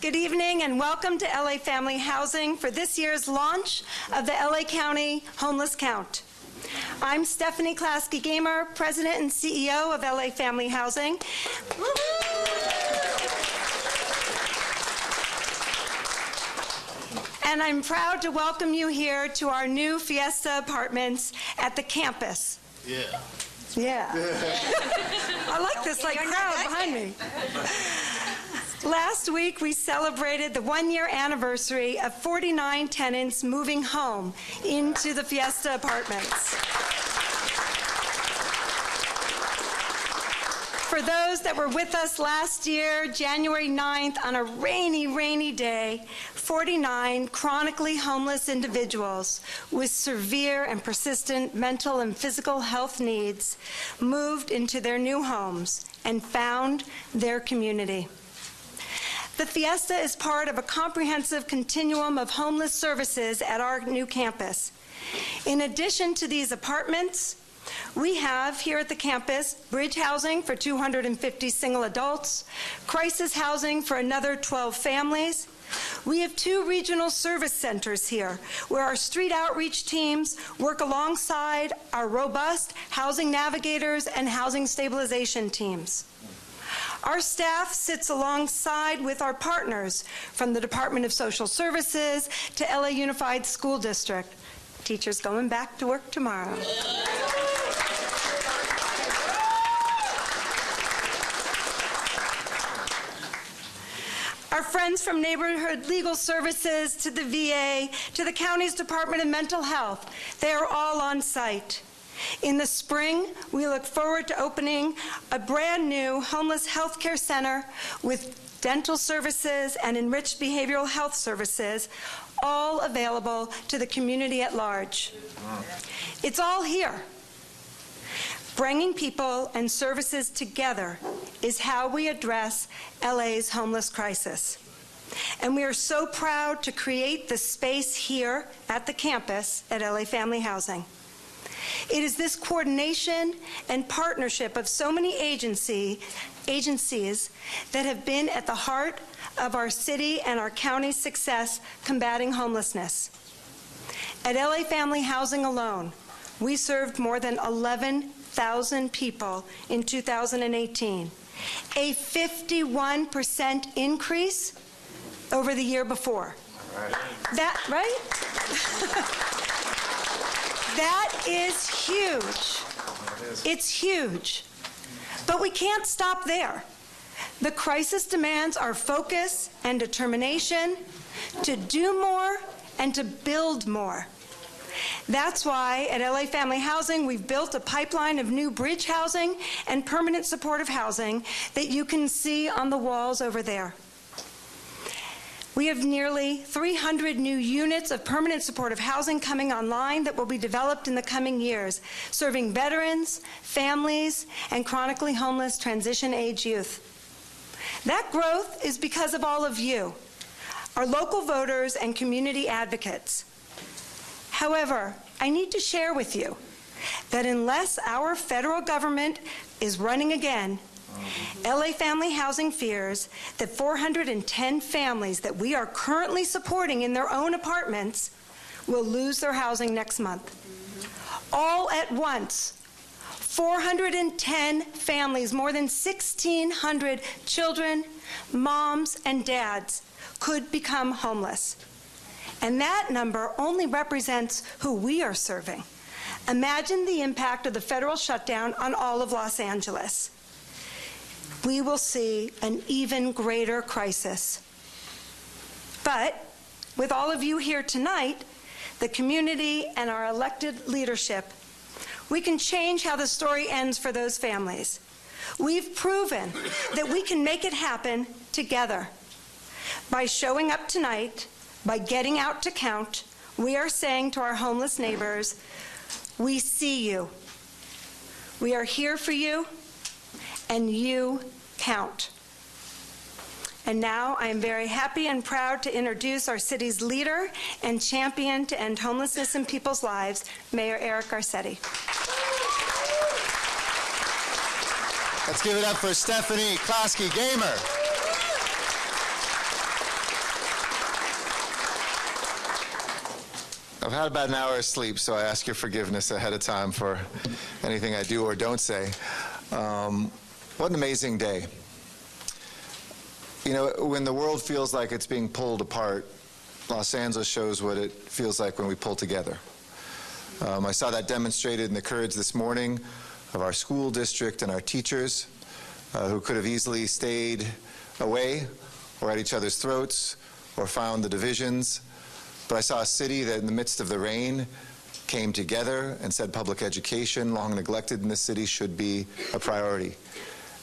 Good evening and welcome to LA Family Housing for this year's launch of the LA County Homeless Count. I'm Stephanie Klasky-Gamer, President and CEO of LA Family Housing. And I'm proud to welcome you here to our new Fiesta apartments at the campus. Yeah. I like this crowd behind me. Last week, we celebrated the one-year anniversary of 49 tenants moving home into the Fiesta apartments. For those that were with us last year, January 9th, on a rainy day, 49 chronically homeless individuals with severe and persistent mental and physical health needs moved into their new homes and found their community. The Fiesta is part of a comprehensive continuum of homeless services at our new campus. In addition to these apartments, we have here at the campus bridge housing for 250 single adults, crisis housing for another 12 families. We have 2 regional service centers here where our street outreach teams work alongside our robust housing navigators and housing stabilization teams. Our staff sits alongside with our partners from the Department of Social Services to LA Unified School District. Teachers going back to work tomorrow. Our friends from Neighborhood Legal Services to the VA to the county's Department of Mental Health, they are all on site. In the spring, we look forward to opening a brand new homeless health care center with dental services and enriched behavioral health services, all available to the community at large. It's all here. Bringing people and services together is how we address LA's homeless crisis. And we are so proud to create the space here at the campus at LA Family Housing. It is this coordination and partnership of so many agencies that have been at the heart of our city and our county's success combating homelessness. At LA Family Housing alone, we served more than 11,000 people in 2018, a 51% increase over the year before. Right? That is huge. It's huge. But we can't stop there. The crisis demands our focus and determination to do more and to build more. That's why at LA Family Housing, we've built a pipeline of new bridge housing and permanent supportive housing that you can see on the walls over there. We have nearly 300 new units of permanent supportive housing coming online that will be developed in the coming years, serving veterans, families, and chronically homeless transition-age youth. That growth is because of all of you, our local voters and community advocates. However, I need to share with you that unless our federal government is running again, LA Family Housing fears that 410 families that we are currently supporting in their own apartments will lose their housing next month. All at once, 410 families, more than 1,600 children, moms, and dads could become homeless. And that number only represents who we are serving. Imagine the impact of the federal shutdown on all of Los Angeles. We will see an even greater crisis. But with all of you here tonight, the community and our elected leadership, we can change how the story ends for those families. We've proven that we can make it happen together. By showing up tonight, by getting out to count, we are saying to our homeless neighbors, we see you. We are here for you, and you count. And now I am very happy and proud to introduce our city's leader and champion to end homelessness in people's lives, Mayor Eric Garcetti. Let's give it up for Stephanie Klasky-Gamer. I've had about an hour of sleep, so I ask your forgiveness ahead of time for anything I do or don't say. What an amazing day. You know, when the world feels like it's being pulled apart, Los Angeles shows what it feels like when we pull together. I saw that demonstrated in the courage this morning of our school district and our teachers who could have easily stayed away or at each other's throats or found the divisions. But I saw a city that in the midst of the rain came together and said public education, long neglected in this city, should be a priority.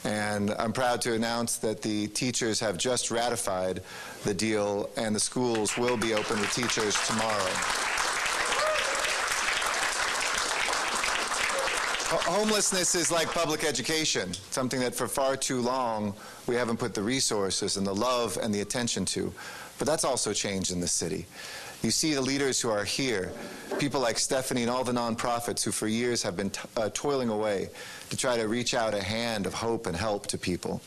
And I'm proud to announce that the teachers have just ratified the deal and the schools will be open with teachers tomorrow. Homelessness is like public education, something that for far too long we haven't put the resources and the love and the attention to. But that's also changed in the city. You see the leaders who are here, people like Stephanie and all the nonprofits who for years have been toiling away to try to reach out a hand of hope and help to people.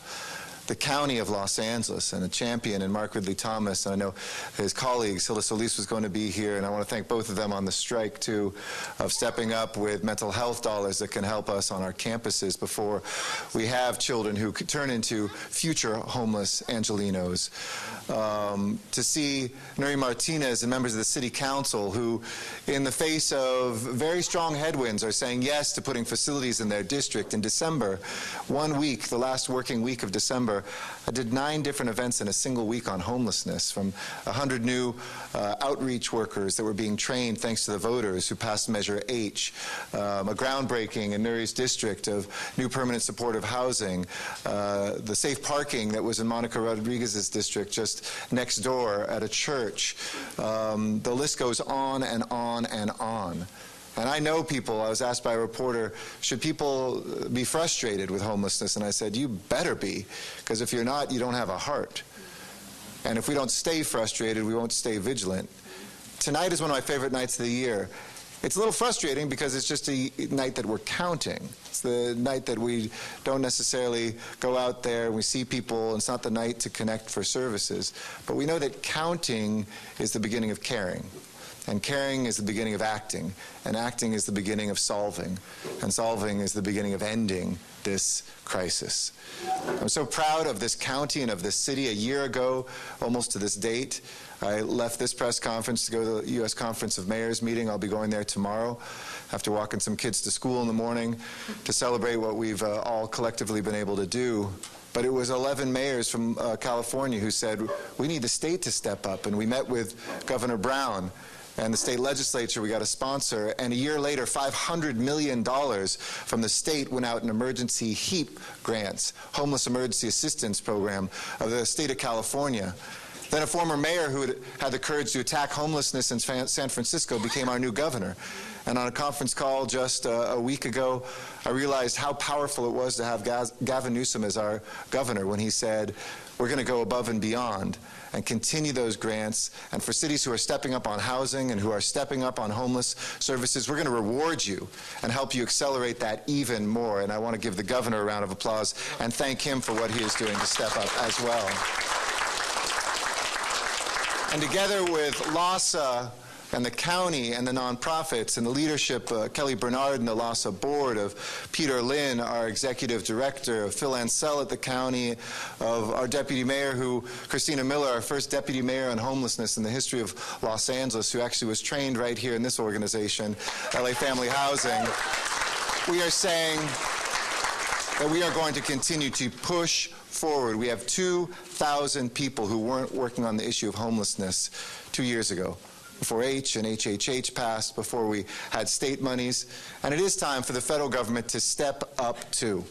The county of Los Angeles and a champion in Mark Ridley-Thomas, and I know his colleagues, Hilda Solis was going to be here, and I want to thank both of them on the strike too, of stepping up with mental health dollars that can help us on our campuses before we have children who could turn into future homeless Angelinos. To see Nuri Martinez and members of the city council who, in the face of very strong headwinds, are saying yes to putting facilities in their district. In December, 1 week, the last working week of December, I did 9 different events in a single week on homelessness, from 100 new outreach workers that were being trained thanks to the voters who passed Measure H, a groundbreaking in Nuri's district of new permanent supportive housing, the safe parking that was in Monica Rodriguez's district just next door at a church. The list goes on and on and on. And I know people, I was asked by a reporter, should people be frustrated with homelessness? And I said, you better be, because if you're not, you don't have a heart. And if we don't stay frustrated, we won't stay vigilant. Tonight is one of my favorite nights of the year. It's a little frustrating because it's just a night that we're counting. It's the night that we don't necessarily go out there and we see people, and it's not the night to connect for services. But we know that counting is the beginning of caring. And caring is the beginning of acting, and acting is the beginning of solving, and solving is the beginning of ending this crisis. I'm so proud of this county and of this city. A year ago, almost to this date, I left this press conference to go to the U.S. Conference of Mayors meeting. I'll be going there tomorrow after walking some kids to school in the morning to celebrate what we've all collectively been able to do. But it was 11 mayors from California who said, we need the state to step up. And we met with Governor Brown and the state legislature. We got a sponsor, and a year later, $500 million from the state went out in emergency HEAP grants, Homeless Emergency Assistance Program of the state of California. Then a former mayor who had the courage to attack homelessness in San Francisco became our new governor. And on a conference call just a week ago, I realized how powerful it was to have Gavin Newsom as our governor when he said, we're going to go above and beyond and continue those grants. And for cities who are stepping up on housing and who are stepping up on homeless services, we're going to reward you and help you accelerate that even more. And I want to give the governor a round of applause and thank him for what he is doing to step up as well. And together with LASA and the county and the nonprofits and the leadership, Kelly Bernard and the LASA board, of Peter Lynn, our executive director, of Phil Ansell at the county, of our deputy mayor, Christina Miller, our first deputy mayor on homelessness in the history of Los Angeles, who actually was trained right here in this organization, LA Family Housing. We are saying that we are going to continue to push forward. We have 2,000 people who weren't working on the issue of homelessness 2 years ago, before H and HHH passed, before we had state monies. And it is time for the federal government to step up too.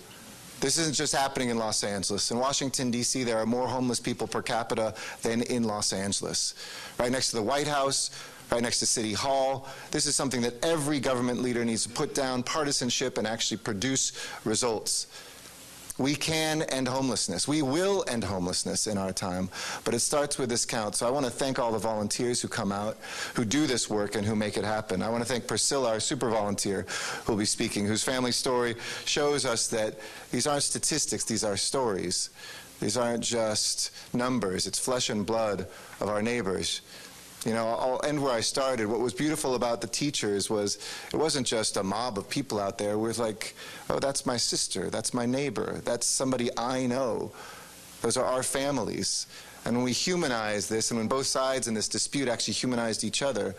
This isn't just happening in Los Angeles. In Washington, D.C., there are more homeless people per capita than in Los Angeles. Right next to the White House, right next to City Hall. This is something that every government leader needs to put down partisanship and actually produce results. We can end homelessness. We will end homelessness in our time, but it starts with this count. So I want to thank all the volunteers who come out, who do this work, and who make it happen. I want to thank Priscilla, our super volunteer, who will be speaking, whose family story shows us that these aren't statistics, these are stories. These aren't just numbers. It's flesh and blood of our neighbors. You know, I'll end where I started. What was beautiful about the teachers was it wasn't just a mob of people out there. It was like, oh, that's my sister, that's my neighbor, that's somebody I know. Those are our families. And when we humanize this, and when both sides in this dispute actually humanized each other,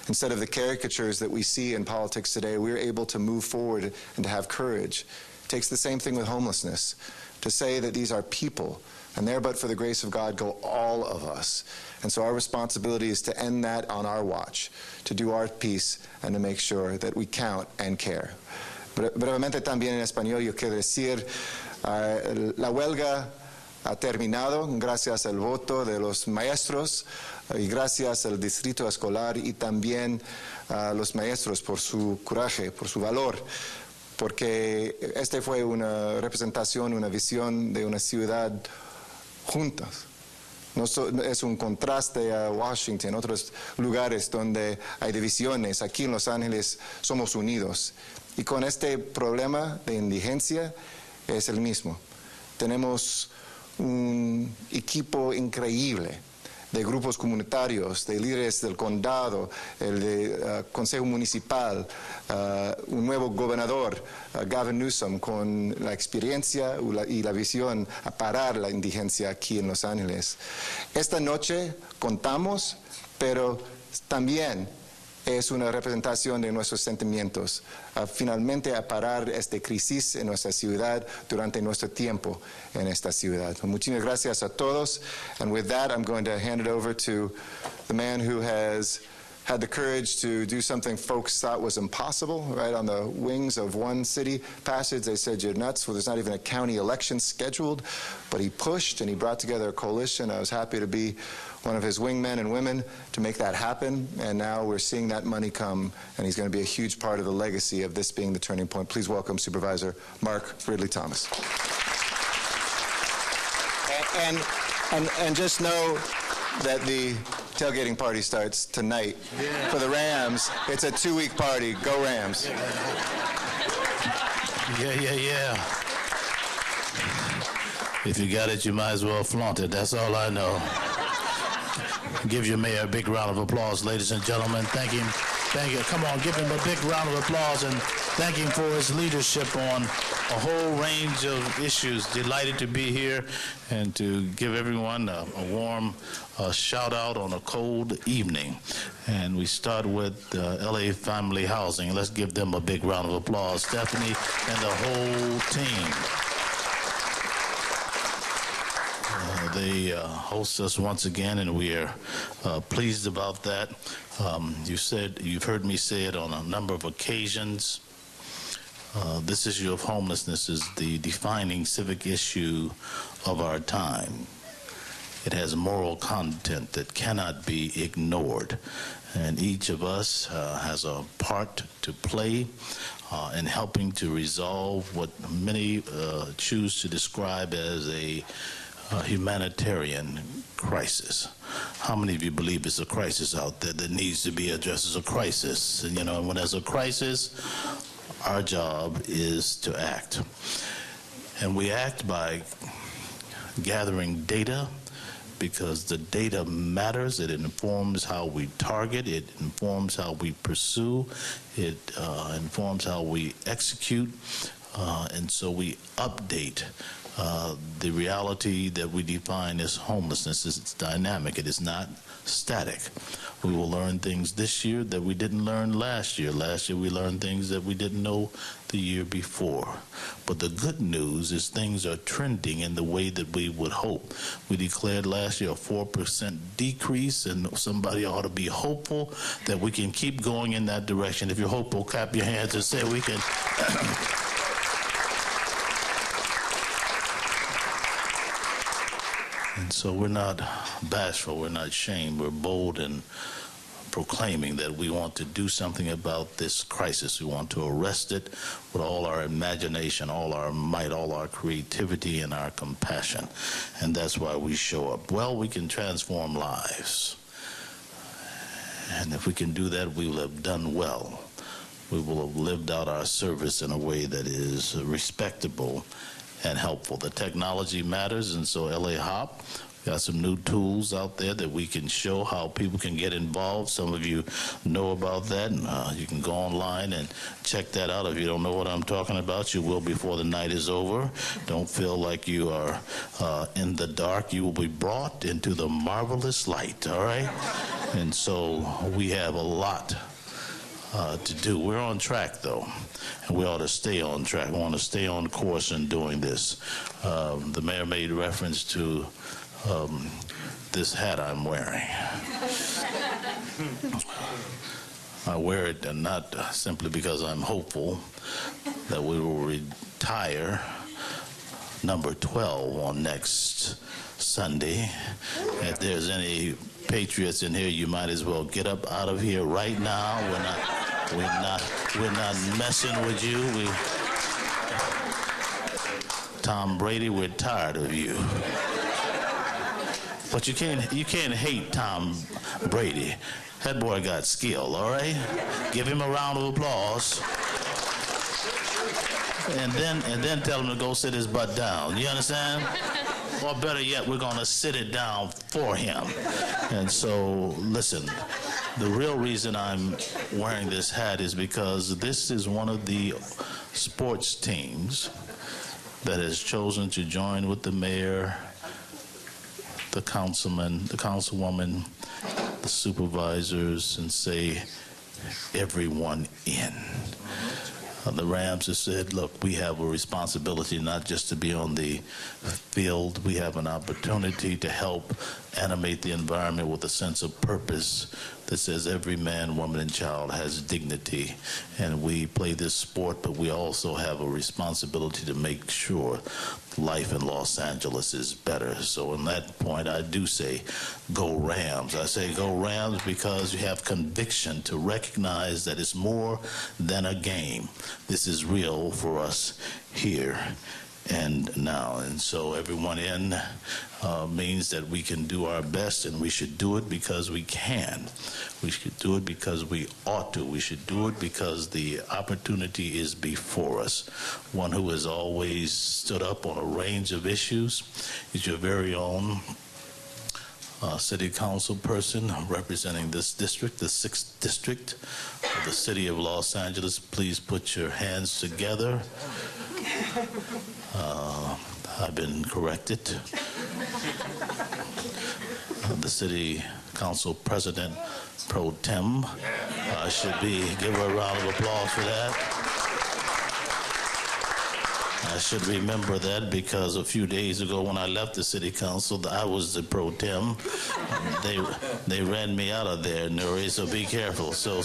instead of the caricatures that we see in politics today, we're able to move forward and to have courage. It takes the same thing with homelessness, to say that these are people, and there but for the grace of God go all of us. And so our responsibility is to end that on our watch, to do our piece, and to make sure that we count and care. Brevemente también en español yo quiero decir, la huelga ha terminado gracias al voto de los maestros y gracias al distrito escolar y también a los maestros por su coraje, por su valor, porque esta fue una representación, una visión de una ciudad juntas. No es un contraste a Washington, otros lugares donde hay divisiones. Aquí en Los Ángeles somos unidos. Y con este problema de indigencia es el mismo. Tenemos un equipo increíble de grupos comunitarios, de líderes del condado, el de Consejo Municipal, un nuevo gobernador, Gavin Newsom, con la experiencia y la visión a parar la indigencia aquí en Los Ángeles. Esta noche contamos, pero también es una representación de nuestros sentimientos, finalmente a parar esta crisis en nuestra ciudad durante nuestro tiempo en esta ciudad. Muchísimas gracias a todos. And with that, I'm going to hand it over to the man who has had the courage to do something folks thought was impossible, right? On the wings of one city passage, they said, you're nuts. Well, there's not even a county election scheduled. But he pushed and he brought together a coalition. I was happy to be one of his wingmen and women to make that happen. And now we're seeing that money come, and he's going to be a huge part of the legacy of this being the turning point. Please welcome Supervisor Mark Ridley-Thomas. And just know that the tailgating party starts tonight. Yeah. For the Rams, it's a 2-week party. Go Rams. Yeah. If you got it, you might as well flaunt it. That's all I know. Give your mayor a big round of applause, ladies and gentlemen. Thank him. Thank you. Come on, give him a big round of applause and thank him for his leadership on a whole range of issues. Delighted to be here and to give everyone a warm shout out on a cold evening. And we start with LA Family Housing. Let's give them a big round of applause. Stephanie and the whole team. They host us once again, and we are pleased about that. You've heard me say it on a number of occasions. This issue of homelessness is the defining civic issue of our time. It has moral content that cannot be ignored, and each of us has a part to play in helping to resolve what many choose to describe as a humanitarian crisis. How many of you believe it's a crisis out there that needs to be addressed as a crisis? And, when there's a crisis, our job is to act. And we act by gathering data, because the data matters. It informs how we target. It informs how we pursue. It informs how we execute. And so we update the reality that we define as homelessness. Is dynamic. It is not static. We will learn things this year that we didn't learn last year. Last year we learned things that we didn't know the year before. But the good news is things are trending in the way that we would hope. We declared last year a 4% decrease, and somebody ought to be hopeful that we can keep going in that direction. If you're hopeful, clap your hands and say we can. And so we're not bashful, we're not ashamed, we're bold in proclaiming that we want to do something about this crisis. We want to arrest it with all our imagination, all our might, all our creativity, and our compassion. And that's why we show up. Well, we can transform lives. And if we can do that, we will have done well. We will have lived out our service in a way that is respectable and helpful. The technology matters, and so LA Hop, Got some new tools out there that we can show how people can get involved. Some of you know about that. You can go online and check that out. If you don't know what I'm talking about, you will before the night is over. Don't feel like you are in the dark. You will be brought into the marvelous light, all right? And so we have a lot to do. We're on track, though, and we ought to stay on track. We want to stay on course in doing this. The mayor made reference to this hat I'm wearing. I wear it not simply because I'm hopeful that we will retire number 12 on next Sunday. If there's any patriots in here, you might as well get up out of here right now. We're not messing with you. Tom Brady, we're tired of you. But you can't hate Tom Brady. That boy got skill, all right? Give him a round of applause. And then tell him to go sit his butt down. You understand? Or better yet, we're going to sit it down for him. And so, listen, the real reason I'm wearing this hat is because this is one of the sports teams that has chosen to join with the mayor, the councilman, the councilwoman, the supervisors, and say, everyone in. The Rams have said, look, we have a responsibility not just to be on the field. We have an opportunity to help animate the environment with a sense of purpose that says every man, woman, and child has dignity. And we play this sport, but we also have a responsibility to make sure life in Los Angeles is better. So on that point, I do say, go Rams. I say go Rams because you have conviction to recognize that it's more than a game. This is real for us here and now. And so everyone in means that we can do our best, and we should do it because we can. We should do it because we ought to. We should do it because the opportunity is before us. One who has always stood up on a range of issues is your very own city council person representing this district, the 6th district of the city of Los Angeles. Please put your hands together. I've been corrected. The city council president pro tem give her a round of applause for that. I should remember that because a few days ago when I left the city council, I was the pro tem. They ran me out of there, Nuri, so be careful. So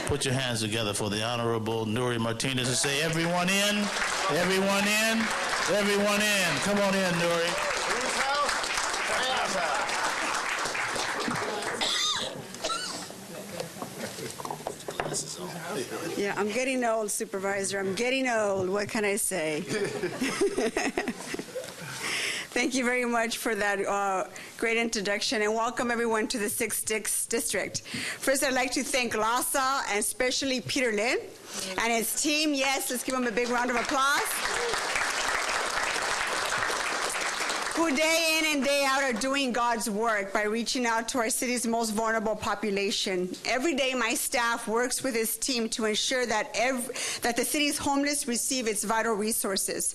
put your hands together for the Honorable Nuri Martinez and say, everyone in, everyone in, everyone in. Come on in, Nuri. Yeah, I'm getting old, Supervisor. I'm getting old. What can I say? Thank you very much for that great introduction, and welcome everyone to the 6th District. First, I'd like to thank LASA and especially Peter Lynn and his team. Yes, let's give him a big round of applause. Who day in and day out are doing God's work by reaching out to our city's most vulnerable population. Every day, my staff works with his team to ensure that the city's homeless receive its vital resources.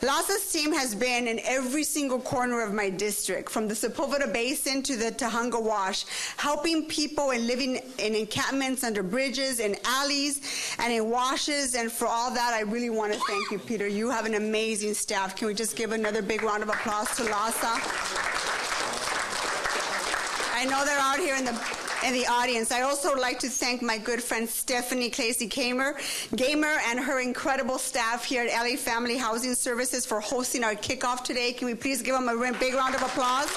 LASA's team has been in every single corner of my district, from the Sepulveda Basin to the Tahunga Wash, helping people and living in encampments under bridges, in alleys, and in washes. And for all that, I really want to thank you, Peter. You have an amazing staff. Can we just give another big round of applause to LASA? I know they're out here in the audience. I also like to thank my good friend Stephanie Casey-Gamer and her incredible staff here at LA Family Housing Services for hosting our kickoff today. Can we please give them a big round of applause?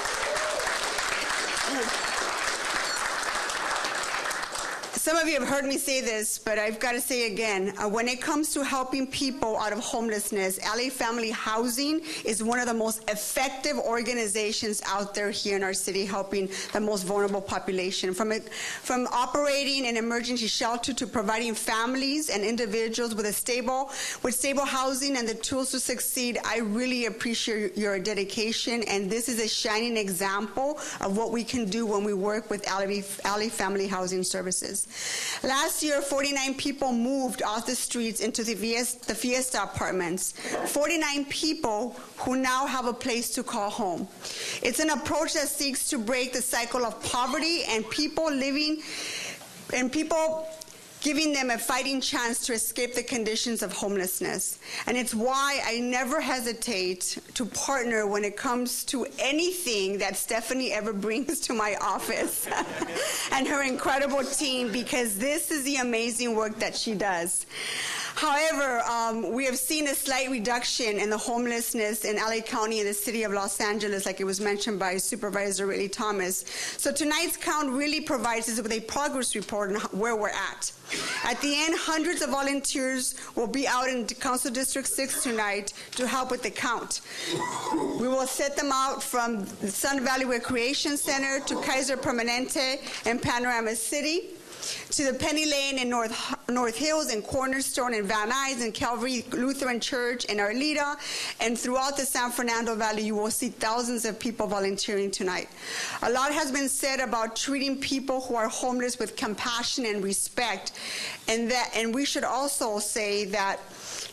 Some of you have heard me say this, but I've got to say again, when it comes to helping people out of homelessness, LA Family Housing is one of the most effective organizations out there here in our city, helping the most vulnerable population. From operating an emergency shelter to providing families and individuals with stable housing and the tools to succeed, I really appreciate your dedication, and this is a shining example of what we can do when we work with LA Family Housing Services. Last year, 49 people moved off the streets into the Fiesta apartments. 49 people who now have a place to call home. It's an approach that seeks to break the cycle of poverty and people giving them a fighting chance to escape the conditions of homelessness. And it's why I never hesitate to partner when it comes to anything that Stephanie ever brings to my office and her incredible team, because this is the amazing work that she does. However, we have seen a slight reduction in the homelessness in LA County and the city of Los Angeles, like it was mentioned by Supervisor Ridley-Thomas. So tonight's count really provides us with a progress report on where we're at. At the end, hundreds of volunteers will be out in Council District 6 tonight to help with the count. We will set them out from the Sun Valley Recreation Center to Kaiser Permanente and Panorama City, to the Penny Lane in North Hills and Cornerstone and Van Nuys and Calvary Lutheran Church and Arleta, and throughout the San Fernando Valley, you will see thousands of people volunteering tonight. A lot has been said about treating people who are homeless with compassion and respect, and we should also say that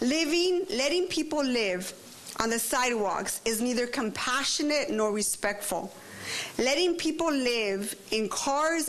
letting people live on the sidewalks is neither compassionate nor respectful. Letting people live in cars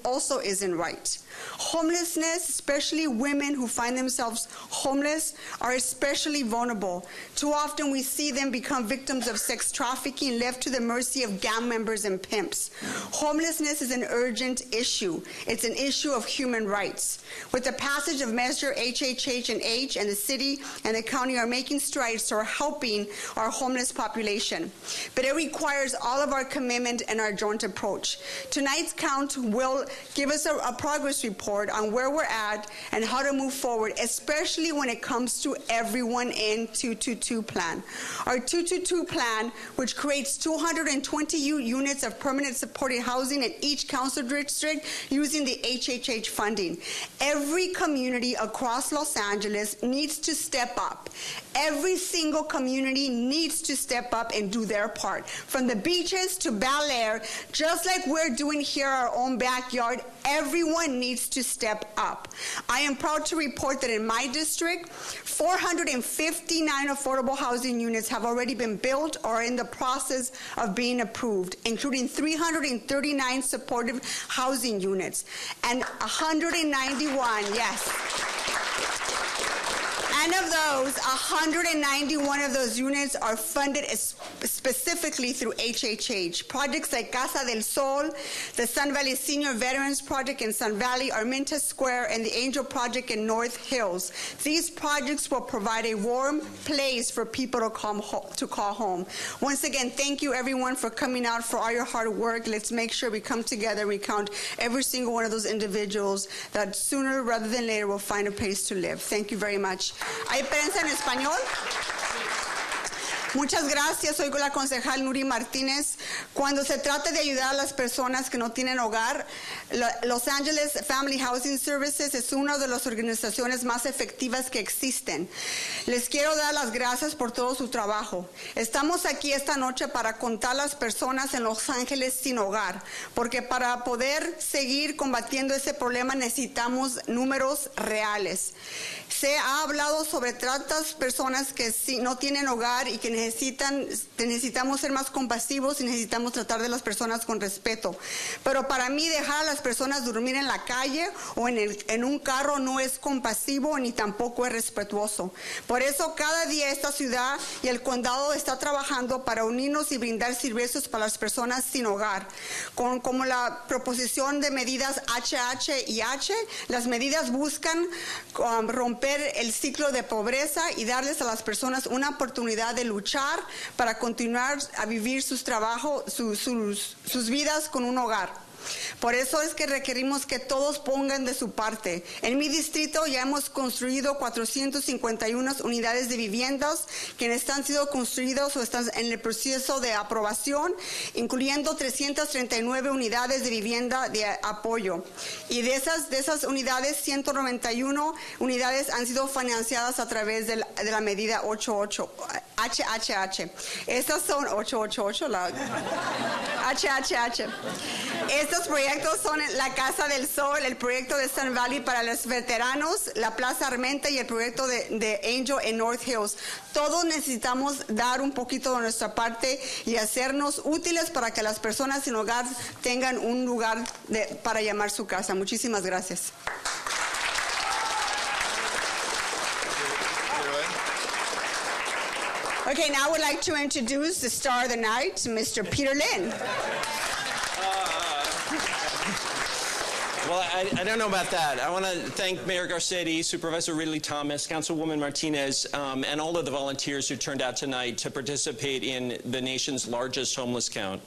also isn't right. Homelessness, especially women who find themselves homeless, are especially vulnerable. Too often we see them become victims of sex trafficking, left to the mercy of gang members and pimps. Homelessness is an urgent issue. It's an issue of human rights. With the passage of Measure HHH&H, and the city and the county are making strides toward helping our homeless population. But it requires all of our commitment and our joint approach. Tonight's count will give us a progress report on where we're at and how to move forward, especially when it comes to everyone in 222 plan. Our 222 plan, which creates 220 units of permanent supported housing in each council district using the HHH funding. Every community across Los Angeles needs to step up. Every single community needs to step up and do their part. From the beaches to Bel Air, just like we're doing here our own backyard, everyone needs to step up. I am proud to report that in my district, 459 affordable housing units have already been built or are in the process of being approved, including 339 supportive housing units and 191, yes. And of those, 191 of those units are funded specifically through HHH. Projects like Casa del Sol, the Sun Valley Senior Veterans Project in Sun Valley, Arminta Square, and the Angel Project in North Hills. These projects will provide a warm place for people to call home. Once again, thank you everyone for coming out, for all your hard work. Let's make sure we come together and we count every single one of those individuals that sooner rather than later will find a place to live. Thank you very much. ¿Hay prensa en español? Muchas gracias. Soy con la concejal Nuri Martínez. Cuando se trata de ayudar a las personas que no tienen hogar, Los Angeles Family Housing Services es una de las organizaciones más efectivas que existen. Les quiero dar las gracias por todo su trabajo. Estamos aquí esta noche para contar las personas en Los Ángeles sin hogar, porque para poder seguir combatiendo ese problema necesitamos números reales. Se ha hablado sobre tantas personas que no tienen hogar y que necesitamos ser más compasivos y necesitamos tratar de las personas con respeto. Pero para mí dejar a las personas dormir en la calle o en un carro no es compasivo ni tampoco es respetuoso. Por eso cada día esta ciudad y el condado está trabajando para unirnos y brindar servicios para las personas sin hogar. Como la proposición de medidas HH y H, las medidas buscan romper el ciclo de pobreza y darles a las personas una oportunidad de luchar para continuar a vivir sus vidas con un hogar. Por eso es que requerimos que todos pongan de su parte. En mi distrito ya hemos construido 451 unidades de viviendas que están siendo construidas o están en el proceso de aprobación, incluyendo 339 unidades de vivienda de apoyo. Y de esas unidades, 191 unidades han sido financiadas a través de la medida 88, HHH. Estas son 888, la HHH. Estos proyectos son la Casa del Sol, el proyecto de Sun Valley para los veteranos, la Plaza Armenta y el proyecto de Angel en North Hills. Todos necesitamos dar un poquito de nuestra parte y hacernos útiles para que las personas sin hogar tengan un lugar para llamar su casa. Muchísimas gracias. Okay, now I would like to introduce the star of the night, Mr. Peter Lynn. Well, I don't know about that. I want to thank Mayor Garcetti, Supervisor Ridley-Thomas, Councilwoman Martinez, and all of the volunteers who turned out tonight to participate in the nation's largest homeless count.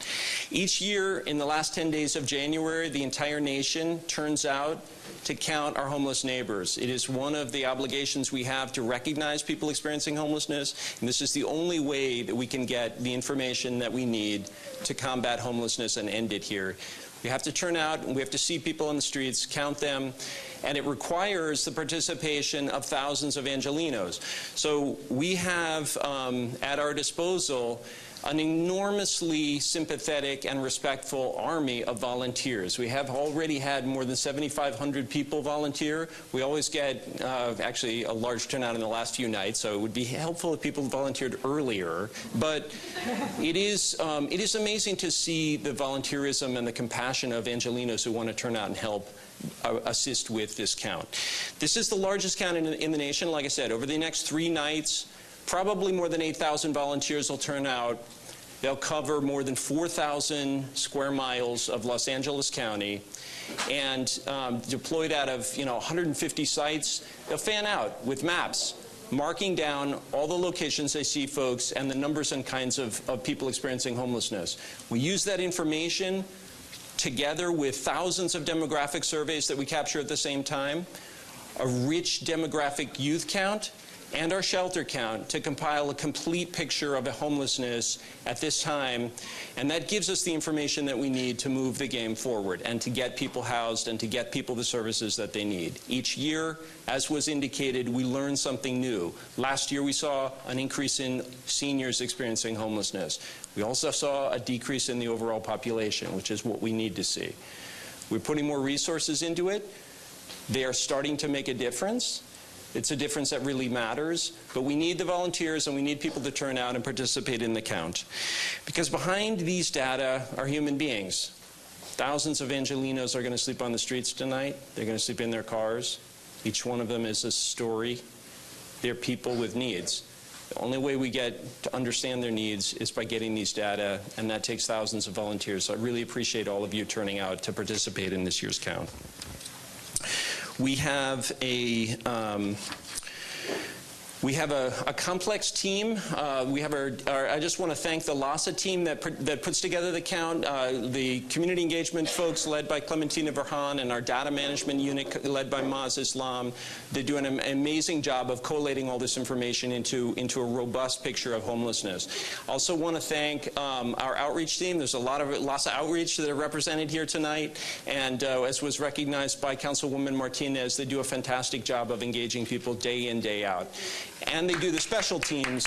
Each year, in the last 10 days of January, the entire nation turns out to count our homeless neighbors. It is one of the obligations we have to recognize people experiencing homelessness, and this is the only way that we can get the information that we need to combat homelessness and end it here. We have to turn out, and we have to see people on the streets, count them, and it requires the participation of thousands of Angelenos. So we have at our disposal an enormously sympathetic and respectful army of volunteers. We have already had more than 7,500 people volunteer. We always get actually a large turnout in the last few nights, so it would be helpful if people volunteered earlier. But it is amazing to see the volunteerism and the compassion of Angelenos who want to turn out and help assist with this count. This is the largest count in the nation. Like I said, over the next 3 nights, probably more than 8,000 volunteers will turn out. They'll cover more than 4,000 square miles of Los Angeles County, and deployed out of 150 sites. They'll fan out with maps, marking down all the locations they see folks and the numbers and kinds of people experiencing homelessness. We use that information together with thousands of demographic surveys that we capture at the same time, a rich demographic youth count, and our shelter count to compile a complete picture of homelessness at this time. And that gives us the information that we need to move the game forward and to get people housed and to get people the services that they need. Each year, as was indicated, we learn something new. Last year, we saw an increase in seniors experiencing homelessness. We also saw a decrease in the overall population, which is what we need to see. We're putting more resources into it. They are starting to make a difference. It's a difference that really matters, but we need the volunteers and we need people to turn out and participate in the count. Because behind these data are human beings. Thousands of Angelenos are going to sleep on the streets tonight. They're going to sleep in their cars. Each one of them is a story. They're people with needs. The only way we get to understand their needs is by getting these data, and that takes thousands of volunteers. So I really appreciate all of you turning out to participate in this year's count. We have a complex team. I just want to thank the LASA team that puts together the count, the community engagement folks led by Clementina Verhan, and our data management unit led by Maz Islam. They do an amazing job of collating all this information into a robust picture of homelessness. Also want to thank our outreach team. There's a lot of LASA outreach that are represented here tonight, and as was recognized by Councilwoman Martinez, they do a fantastic job of engaging people day in, day out. And they do the special teams.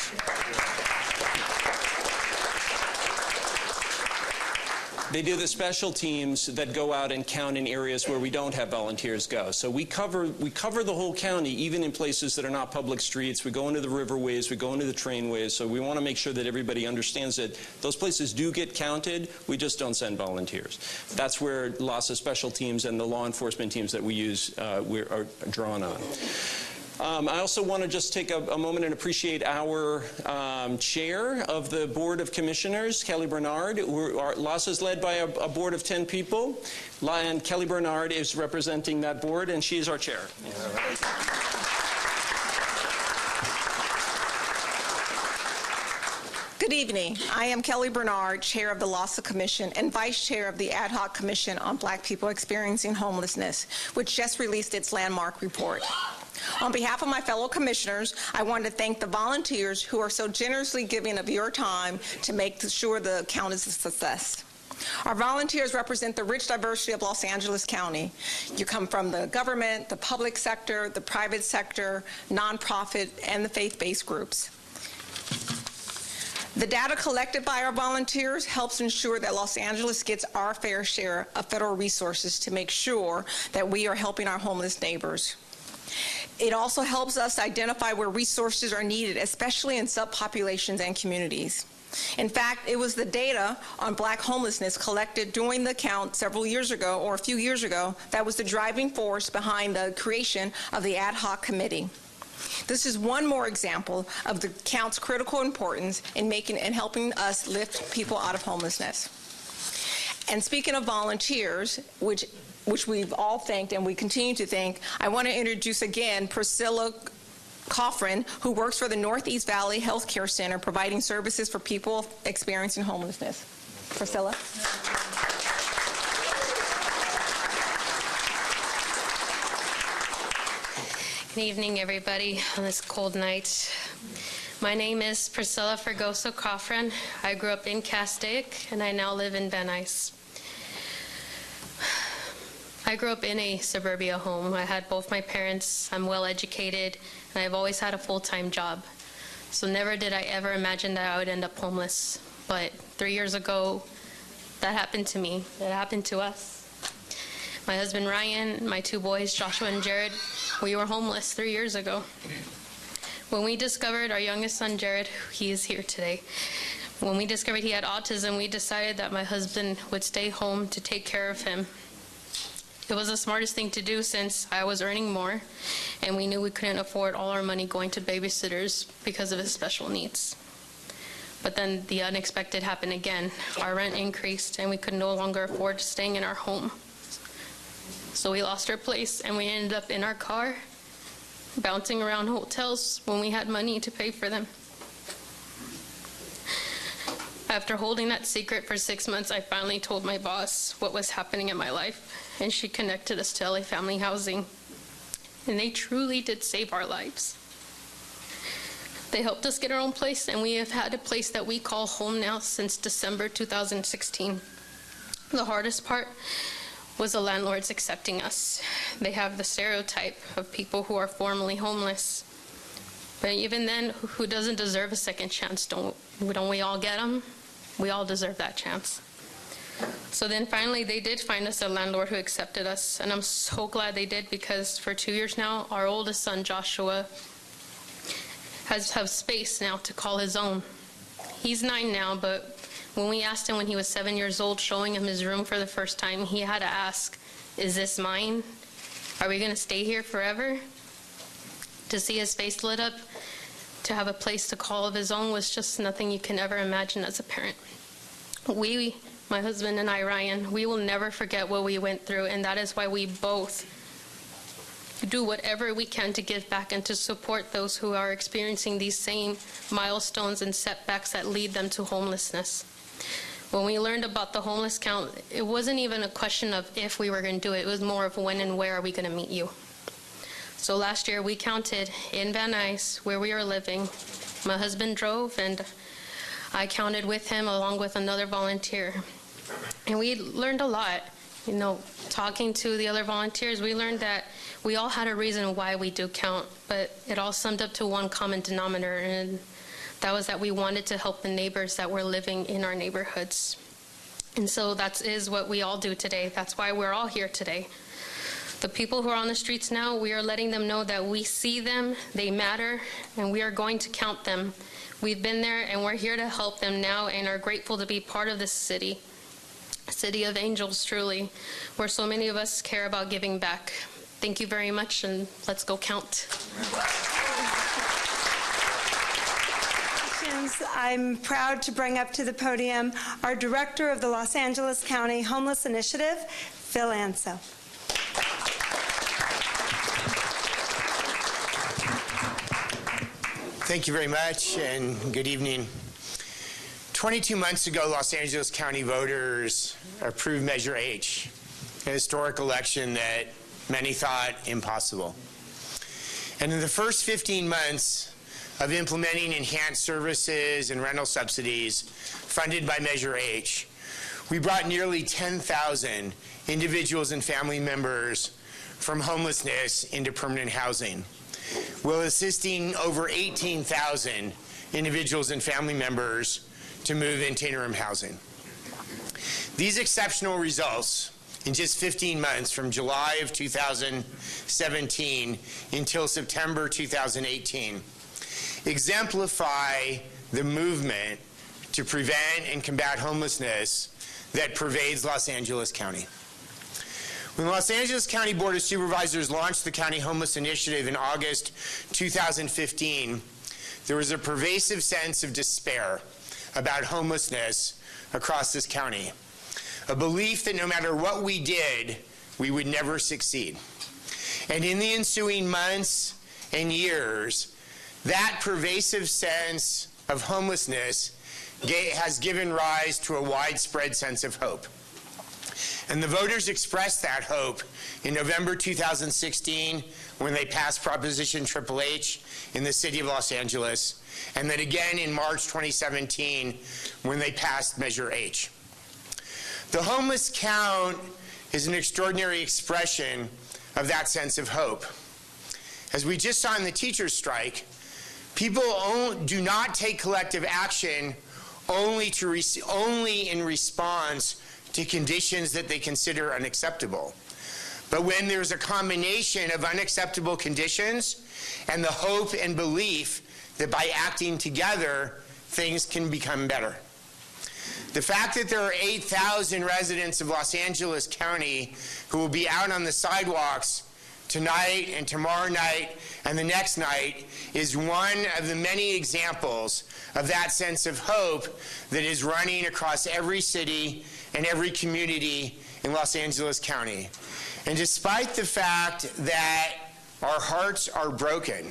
They do the special teams that go out and count in areas where we don't have volunteers go. So we cover the whole county, even in places that are not public streets. We go into the riverways, we go into the trainways. So we want to make sure that everybody understands that those places do get counted. We just don't send volunteers. That's where LASA special teams and the law enforcement teams that we use are drawn on. I also want to just take a moment and appreciate our chair of the Board of Commissioners, Kelly Bernard. LASA is led by a board of 10 people, and Kelly Bernard is representing that board, and she is our chair. Good Good evening. I am Kelly Bernard, Chair of the LASA Commission and Vice Chair of the Ad Hoc Commission on Black People Experiencing Homelessness, which just released its landmark report. On behalf of my fellow commissioners, I want to thank the volunteers who are so generously giving of your time to make sure the count is a success. Our volunteers represent the rich diversity of Los Angeles County. You come from the government, the public sector, the private sector, nonprofit, and the faith-based groups. The data collected by our volunteers helps ensure that Los Angeles gets our fair share of federal resources to make sure that we are helping our homeless neighbors. It also helps us identify where resources are needed, especially in subpopulations and communities. In fact, it was the data on Black homelessness collected during the count several years ago, or a few years ago, that was the driving force behind the creation of the ad hoc committee. This is one more example of the count's critical importance in making and helping us lift people out of homelessness. And speaking of volunteers, which we've all thanked and we continue to thank, I want to introduce again Priscilla Coffrin, who works for the Northeast Valley Health Care Center, providing services for people experiencing homelessness. Priscilla. Good evening, everybody, on this cold night. My name is Priscilla Fergoso Coffrin. I grew up in Castaic, and I now live in Van Nuys. I grew up in a suburbia home. I had both my parents. I'm well educated, and I've always had a full-time job. So never did I ever imagine that I would end up homeless. But 3 years ago, that happened to me. That happened to us. My husband Ryan, my two boys, Joshua and Jared, we were homeless 3 years ago. When we discovered our youngest son, Jared, he is here today. When we discovered he had autism, we decided that my husband would stay home to take care of him. It was the smartest thing to do since I was earning more, and we knew we couldn't afford all our money going to babysitters because of his special needs. But then the unexpected happened again. Our rent increased, and we could no longer afford staying in our home. So we lost our place, and we ended up in our car, bouncing around hotels when we had money to pay for them. After holding that secret for 6 months, I finally told my boss what was happening in my life, and she connected us to LA Family Housing. And they truly did save our lives. They helped us get our own place, and we have had a place that we call home now since December 2016. The hardest part was the landlords accepting us. They have the stereotype of people who are formerly homeless. But even then, who doesn't deserve a second chance? Don't we all get them? We all deserve that chance. So then finally, they did find us a landlord who accepted us, and I'm so glad they did, because for 2 years now, our oldest son, Joshua, has space now to call his own. He's 9 now, but when we asked him when he was 7 years old, showing him his room for the first time, he had to ask, is this mine? Are we going to stay here forever? To see his face lit up, to have a place to call of his own, was just nothing you can ever imagine as a parent. We, my husband and I, Ryan, we will never forget what we went through, and that is why we both do whatever we can to give back and to support those who are experiencing these same milestones and setbacks that lead them to homelessness. When we learned about the homeless count, it wasn't even a question of if we were going to do it. It was more of when and where are we going to meet you. So last year we counted in Van Nuys where we were living. My husband drove, and I counted with him along with another volunteer. And we learned a lot. You know, talking to the other volunteers, we learned that we all had a reason why we do count, but it all summed up to one common denominator, and that was that we wanted to help the neighbors that were living in our neighborhoods. And so that is what we all do today. That's why we're all here today. The people who are on the streets now, we are letting them know that we see them, they matter, and we are going to count them. We've been there, and we're here to help them now, and are grateful to be part of this city. A city of angels, truly, where so many of us care about giving back. Thank you very much, and let's go count. I'm proud to bring up to the podium our Director of the Los Angeles County Homeless Initiative, Phil Ansell. Thank you very much, and good evening. 22 months ago, Los Angeles County voters approved Measure H, a historic election that many thought impossible. And in the first 15 months of implementing enhanced services and rental subsidies funded by Measure H, we brought nearly 10,000 individuals and family members from homelessness into permanent housing, while assisting over 18,000 individuals and family members to move into interim housing. These exceptional results in just 15 months, from July of 2017 until September 2018, exemplify the movement to prevent and combat homelessness that pervades Los Angeles County. When the Los Angeles County Board of Supervisors launched the County Homeless Initiative in August 2015, there was a pervasive sense of despair about homelessness across this county, a belief that no matter what we did, we would never succeed. And in the ensuing months and years, that pervasive sense of homelessness has given rise to a widespread sense of hope. And the voters expressed that hope in November 2016 when they passed Proposition HHH in the city of Los Angeles, and then again in March 2017 when they passed Measure H. The homeless count is an extraordinary expression of that sense of hope. As we just saw in the teachers' strike, people do not take collective action only in response to conditions that they consider unacceptable. But when there's a combination of unacceptable conditions and the hope and belief that by acting together, things can become better. The fact that there are 8,000 residents of Los Angeles County who will be out on the sidewalks tonight and tomorrow night and the next night is one of the many examples of that sense of hope that is running across every city and every community in Los Angeles County. And despite the fact that our hearts are broken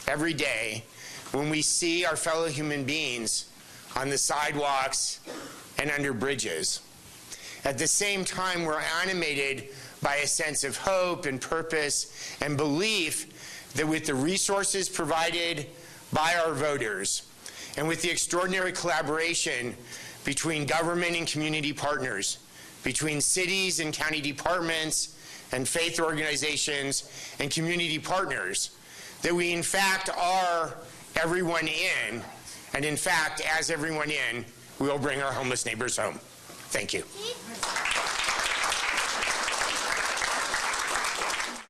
every day when we see our fellow human beings on the sidewalks and under bridges, at the same time we're animated by a sense of hope and purpose and belief that with the resources provided by our voters and with the extraordinary collaboration between government and community partners, between cities and county departments and faith organizations and community partners, that we in fact are everyone in, and in fact, as everyone in, we will bring our homeless neighbors home. Thank you.